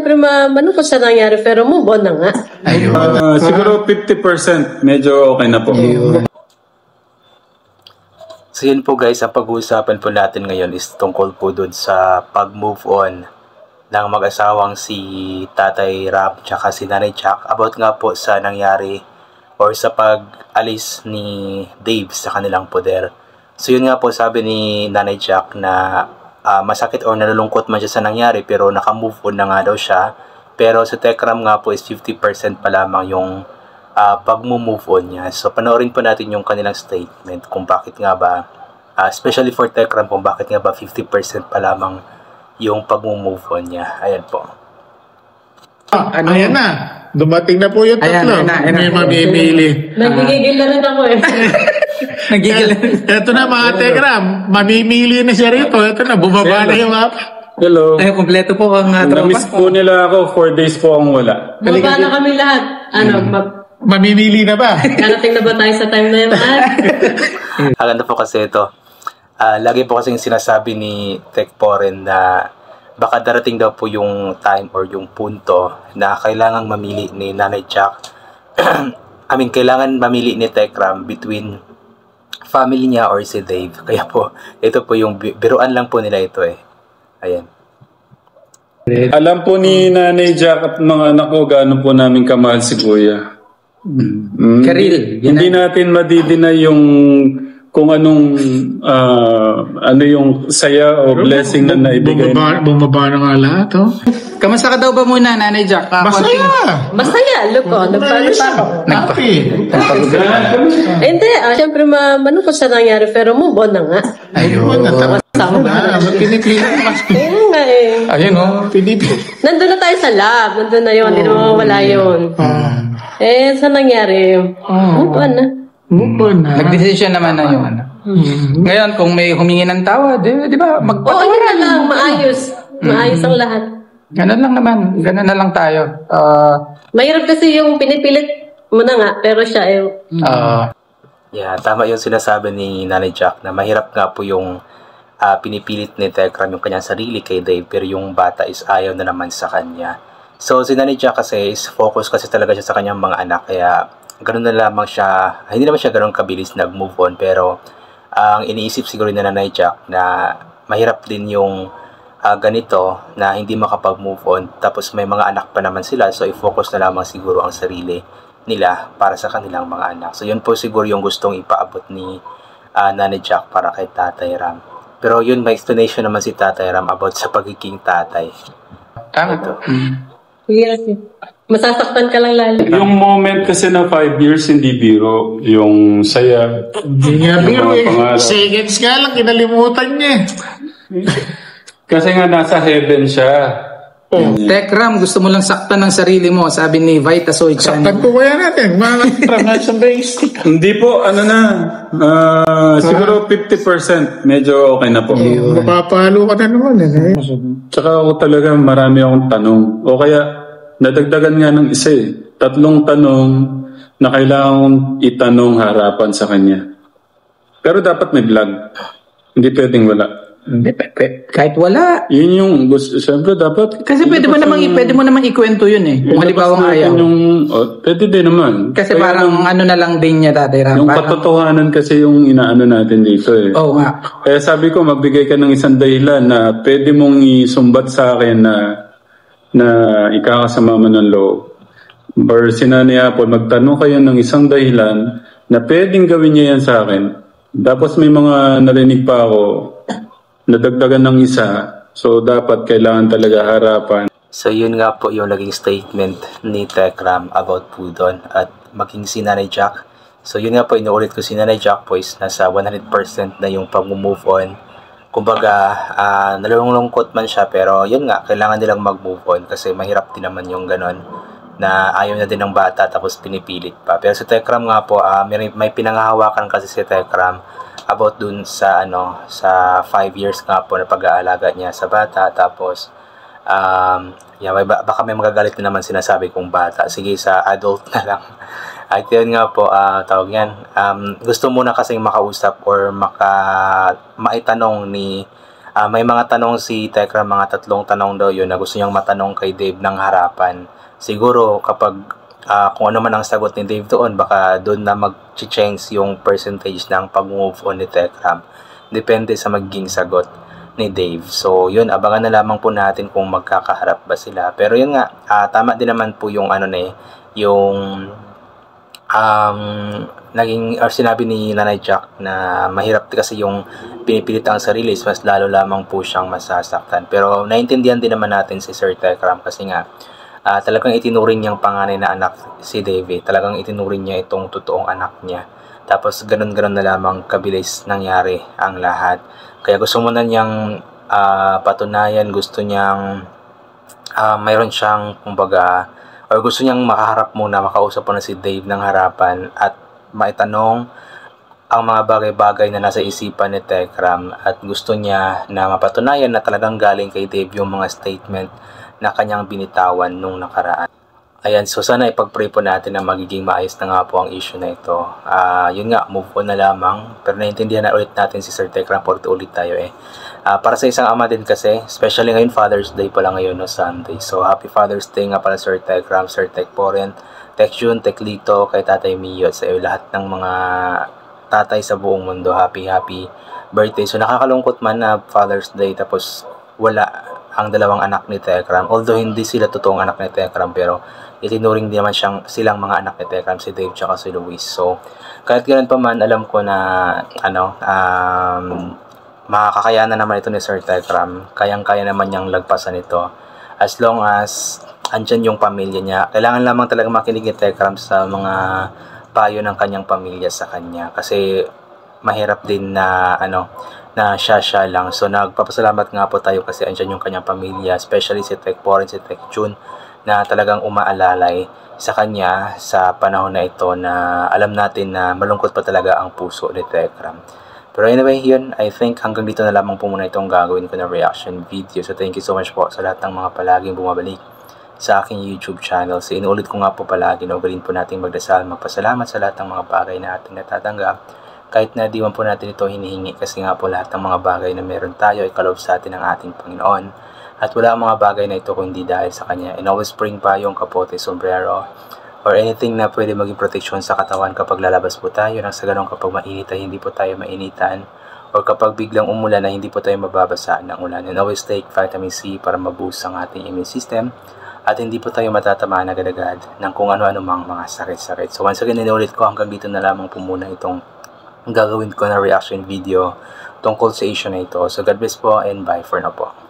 syempre malungkot sa nangyari pero move on na nga. Ayun. Siguro 50%, medyo okay na po. So yun po guys, ang pag-uusapan po natin ngayon is tungkol po dun sa pag-move on ng mag-asawang si Tatay Ram tsaka si Nanay Jack about nga po sa nangyari or sa pag-alis ni Dave sa kanilang poder. So yun nga po, sabi ni Nanay Jack na masakit or nalulungkot man siya sa nangyari pero naka-move on na nga daw siya. Pero sa Tekram nga po is 50% pa lamang yung pag-move on niya. So panoorin po natin yung kanilang statement kung bakit nga ba, especially for Tekram, kung bakit nga ba 50% pa lamang yung pag-move on niya. Ayan po. Ayan na. Dumating na po yung tatlo. May mamimili. Nagigigil na rin ako eh. Nagigil. Ito na mga Tekram. Mamimili na siya rito. Ito na. Bumaba na yung app. Hello. Ay, kompleto po ang tropa. Namiss po nila ako. 4 days po akong wala. Bumaba na kami lahat. Mamimili na ba? Darating na ba tayo sa time na yun? Aganda po kasi ito. Lagi po kasing sinasabi ni Tech Poren na baka darating daw po yung time or yung punto na kailangang mamili ni Nanay Jack. Kailangan mamili ni Tekram between family niya or si Dave. Kaya po, ito po yung biruan lang po nila ito eh. Ayan. Alam po ni Nanay Jack at mga anak ko gaano po namin kamahal si Kuya. Karil. Hindi natin madidinay yung kung anong ano yung saya o blessing na naibigay. Bumaba na nga lahat, oh. Kamusta ka daw ba muna, Nanay Jack? Masaya. Masaya, look ko. Nagpalo pa ako. Happy. Hindi, syempre malungkot sa nangyari pero move on na nga. Ayun. Kasama ba? Pinipili mo kasi. Kaya nga eh. Ayun, oh. Pinipili. Nandun na tayo sa lab. Nandun na yun. Hindi na mawawala yun. Sa nangyari, move on na. Move on na. Nagdesisyon naman na yun. Ngayon, kung may humingi ng tawad, di ba? Oo, yun na lang. Maayos. Maayos ang lahat. Ganun lang naman. Ganun na lang tayo. Mahirap kasi yung pinipilit mo na nga, pero siya Yeah, tama yung sinasabi ni Nanay Jack na mahirap nga po yung pinipilit ni Tekram yung kanyang sarili kay Dave pero yung bata is ayaw na naman sa kanya. So si Nanay Jack kasi is focus kasi talaga siya sa kanyang mga anak kaya ganoon na lamang siya, hindi naman siya ganoon kabilis nag-move on pero ang iniisip siguro ni Nanay Jack na mahirap din yung ganito na hindi makapag-move on tapos may mga anak pa naman sila so i-focus na lamang siguro ang sarili nila para sa kanilang mga anak. So yun po siguro yung gustong ipaabot ni Nanay Jack para kay Tatay Ram. Pero yun, may explanation naman si Tatay Ram about sa pagiging tatay. Ito. Yes. Masasaktan ka lang lalo. Yung moment kasi na 5 years hindi biro. Yung saya. Hindi nga biro eh. Seconds nga lang, kinalimutan niya eh. Kasi nga nasa heaven siya. Tekram, gusto mo lang saktan ng sarili mo, sabi ni Vitasoy. Saktan ko kaya natin. Mga transaction based. Hindi po, siguro 50%, medyo okay na po. Mapapalo ka na naman eh. Tsaka ako talaga marami akong tanong. O kaya, nadagdagan nga ng isa eh. 3 tanong na kailangan kong itanong harapan sa kanya. Pero dapat may vlog. Hindi pwedeng wala. Kahit wala. Yun yung gusto. Siyempre dapat. Kasi pwede mo namang ikwento yun eh. Kung halimbawa ayaw. Pwede din naman. Kasi kaya parang ano na lang din niya, Tatay Ram. Yung katotohanan kasi yung inaano natin dito eh. Oo nga. Kaya sabi ko, magbigay ka ng isang dahilan na pwede mong isumbat sa akin na ikakasama mo ng loob. Or si Nanay Apple, magtanong kayo ng isang dahilan na pwedeng gawin niya yan sa akin. Tapos may mga narinig pa ako nadagdagan ng isa. So, dapat kailangan talaga harapan. So, yun nga po yung naging statement ni Tekram about po doon at maging si Nanay Jack. So, yun nga po, inuulit ko si Nanay Jack po is nasa 100% na yung pag-move on. Kumbaga, nalulungkot man siya pero yun nga, kailangan nilang mag-move on kasi mahirap din naman yung ganon na ayaw na din ng bata tapos pinipilit pa. Pero si Tekram nga po, may pinanghahawakan kasi si Tekram about dun sa sa 5 years nga po na pag-aalaga niya sa bata tapos baka may magagalit na naman sinasabi kong bata, sige sa adult na lang. At yun nga po, tawag yan, gusto muna kasing makausap or maitanong ni May mga tanong si Tekram, mga 3 tanong daw yun na gusto niyang matanong kay Dave ng harapan. Siguro kapag kung ano man ang sagot ni Dave doon, baka doon na mag-change yung percentage ng pag-move on ni Tekram. Depende sa magiging sagot ni Dave. So, yun, abangan na lamang po natin kung magkakaharap ba sila. Pero yun nga, tama din naman po yung yung sinabi ni Nanay Jack na mahirap kasi yung pinipilit ang sarili, mas lalo lamang po siyang masasaktan. Pero naintindihan din naman natin si Sir Tekram kasi nga talagang itinuring niyang panganay na anak si Dave. Talagang itinuring niya itong totoong anak niya. Tapos ganun-ganun na lamang kabilis nangyari ang lahat. Kaya gusto mo na niyang patunayan, gusto niyang mayroon siyang kumbaga, or gusto niyang makaharap muna, makausap mo na si Dave ng harapan at maitanong ang mga bagay-bagay na nasa isipan ni Tekram at gusto niya na mapatunayan na talagang galing kay Dave yung mga statement na kanyang binitawan nung nakaraan. Ayan, so sana ipag-pray po natin na magiging maayos na nga po ang issue na ito. Yun nga, move on na lamang. Pero naintindihan na ulit natin si Sir Tekram, porto ulit tayo para sa isang ama din kasi, especially ngayon Father's Day pala ngayon, no, Sunday. So happy Father's Day nga pala Sir Tekram, Sir Tek Poren, Tek Jun, Tek Lito, kay Tatay Mio at sa iyo lahat ng mga tatay sa buong mundo. Happy birthday. So nakakalungkot man na Father's Day tapos wala ang dalawang anak ni Tekram. Although hindi sila totoong anak ni Tekram, pero itinuring din naman silang mga anak ni Tekram, si Dave tsaka si Luis. So, kahit ganoon pa man, alam ko na makakakayanan naman ito ni Sir Tekram. Kayang-kaya naman niyang lagpasan ito. As long as andyan yung pamilya niya. Kailangan lamang talaga makinig ni Tekram sa mga payo ng kanyang pamilya sa kanya. Kasi mahirap din na na siya lang. So nagpapasalamat nga po tayo kasi andyan yung kanyang pamilya, especially si Tek Poren, si Tek Jun, na talagang umaalalay sa kanya sa panahon na ito na alam natin na malungkot pa talaga ang puso ni Tekram. Pero anyway, yun, I think hanggang dito na lamang po muna itong gagawin ko na reaction video. So thank you so much po sa lahat ng mga palaging bumabalik sa aking YouTube channel. So inuulit ko nga po palagi na ugalin po natin magdasal, magpasalamat sa lahat ng mga bagay na ating natatanggap. Kahit na di man po natin ito hinihingi kasi nga po lahat ng mga bagay na meron tayo ay kaloob sa atin ng ating Panginoon. At wala ang mga bagay na ito kundi dahil sa Kanya. And always bring pa yung kapote, sombrero, or anything na pwede maging protection sa katawan kapag lalabas po tayo. Nang sa ganun kapag mainit ay hindi po tayo mainitan. Or kapag biglang umulan ay hindi po tayo mababasa ng ulan. And always take vitamin C para maboost ang ating immune system. At hindi po tayo matatamaan agad-agad ng kung ano-ano mang mga sakit-sakit. So once again, inuulit ko hanggang dito na lamang po muna itong gagawin ko na reaction video tungkol sa issue na ito. So God bless po and bye for now po.